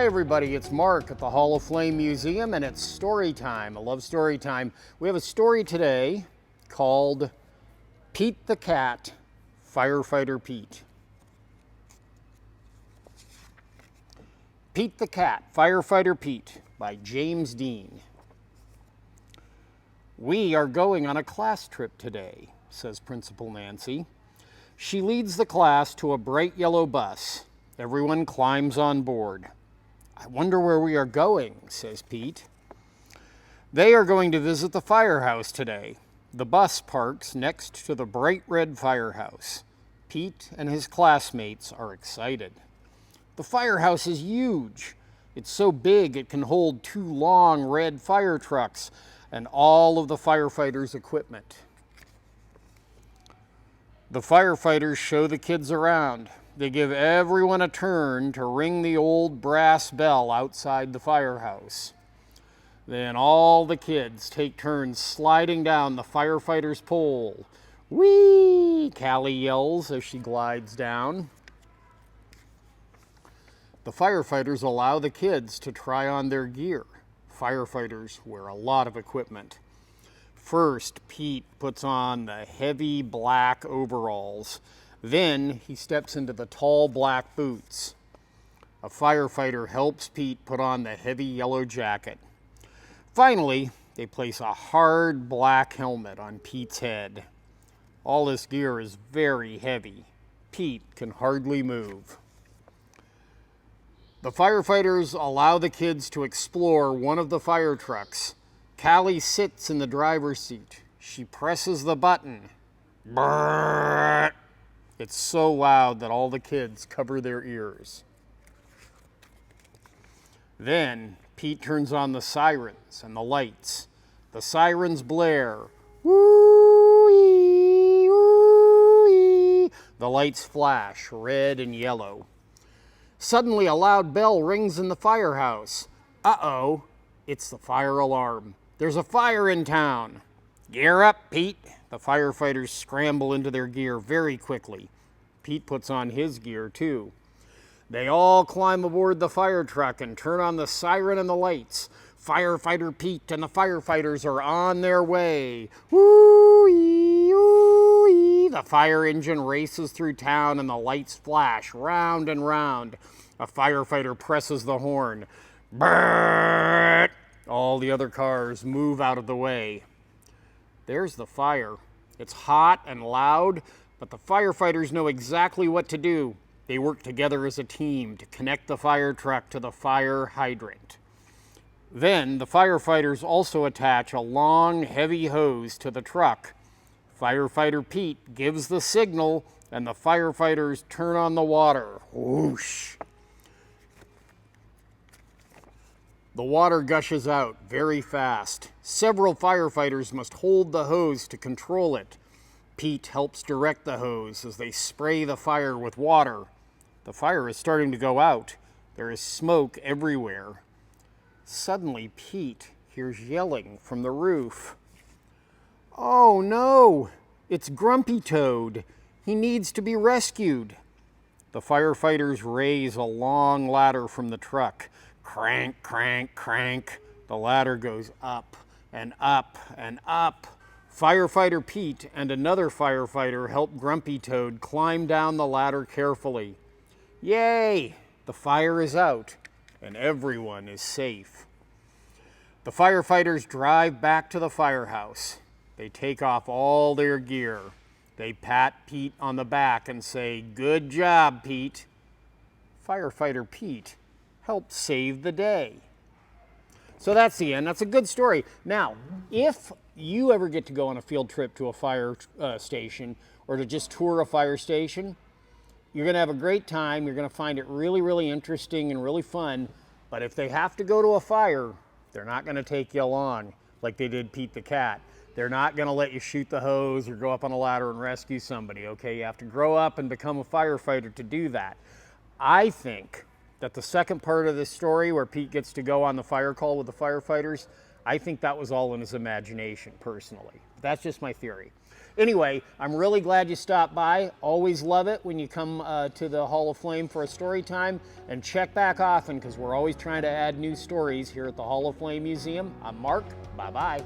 Hi everybody, it's Mark at the Hall of Flame Museum and it's story time. I love story time. We have a story today called Pete the Cat, Firefighter Pete. Pete the Cat, Firefighter Pete by James Dean. We are going on a class trip today, says Principal Nancy. She leads the class to a bright yellow bus. Everyone climbs on board. I wonder where we are going, says Pete. They are going to visit the firehouse today. The bus parks next to the bright red firehouse. Pete and his classmates are excited. The firehouse is huge. It's so big it can hold 2 long red fire trucks and all of the firefighters' equipment. The firefighters show the kids around. They give everyone a turn to ring the old brass bell outside the firehouse. Then all the kids take turns sliding down the firefighter's pole. Whee! Callie yells as she glides down. The firefighters allow the kids to try on their gear. Firefighters wear a lot of equipment. First, Pete puts on the heavy black overalls. Then he steps into the tall black boots. A firefighter helps Pete put on the heavy yellow jacket. Finally, they place a hard black helmet on Pete's head. All this gear is very heavy. Pete can hardly move. The firefighters allow the kids to explore one of the fire trucks. Callie sits in the driver's seat. She presses the button. Brrr! It's so loud that all the kids cover their ears. Then Pete turns on the sirens and the lights. The sirens blare. Woo-wee, woo-wee. The lights flash red and yellow. Suddenly a loud bell rings in the firehouse. Uh-oh, it's the fire alarm. There's a fire in town. Gear up, Pete. The firefighters scramble into their gear very quickly. Pete puts on his gear too. They all climb aboard the fire truck and turn on the siren and the lights. Firefighter Pete and the firefighters are on their way. Woo-wee, woo-wee. The fire engine races through town and the lights flash round and round. A firefighter presses the horn. Brrr! All the other cars move out of the way. There's the fire. It's hot and loud, but the firefighters know exactly what to do. They work together as a team to connect the fire truck to the fire hydrant. Then the firefighters also attach a long, heavy hose to the truck. Firefighter Pete gives the signal and the firefighters turn on the water. Whoosh! The water gushes out very fast. Several firefighters must hold the hose to control it. Pete helps direct the hose as they spray the fire with water. The fire is starting to go out. There is smoke everywhere. Suddenly, Pete hears yelling from the roof. Oh no! It's Grumpy Toad. He needs to be rescued. The firefighters raise a long ladder from the truck. Crank, crank, crank. The ladder goes up and up and up. Firefighter Pete and another firefighter help Grumpy Toad climb down the ladder carefully. Yay! The fire is out and everyone is safe. The firefighters drive back to the firehouse. They take off all their gear. They pat Pete on the back and say, "Good job, Pete." Firefighter Pete helped save the day. So that's the end. That's a good story. Now, if you ever get to go on a field trip to a fire station or to just tour a fire station, you're going to have a great time. You're going to find it really, really interesting and really fun. But if they have to go to a fire, they're not going to take you along like they did Pete the Cat. They're not going to let you shoot the hose or go up on a ladder and rescue somebody, okay? You have to grow up and become a firefighter to do that. I think that the second part of this story where Pete gets to go on the fire call with the firefighters, I think that was all in his imagination, personally. That's just my theory. Anyway, I'm really glad you stopped by. Always love it when you come to the Hall of Flame for a story time. And check back often because we're always trying to add new stories here at the Hall of Flame Museum. I'm Mark. Bye-bye.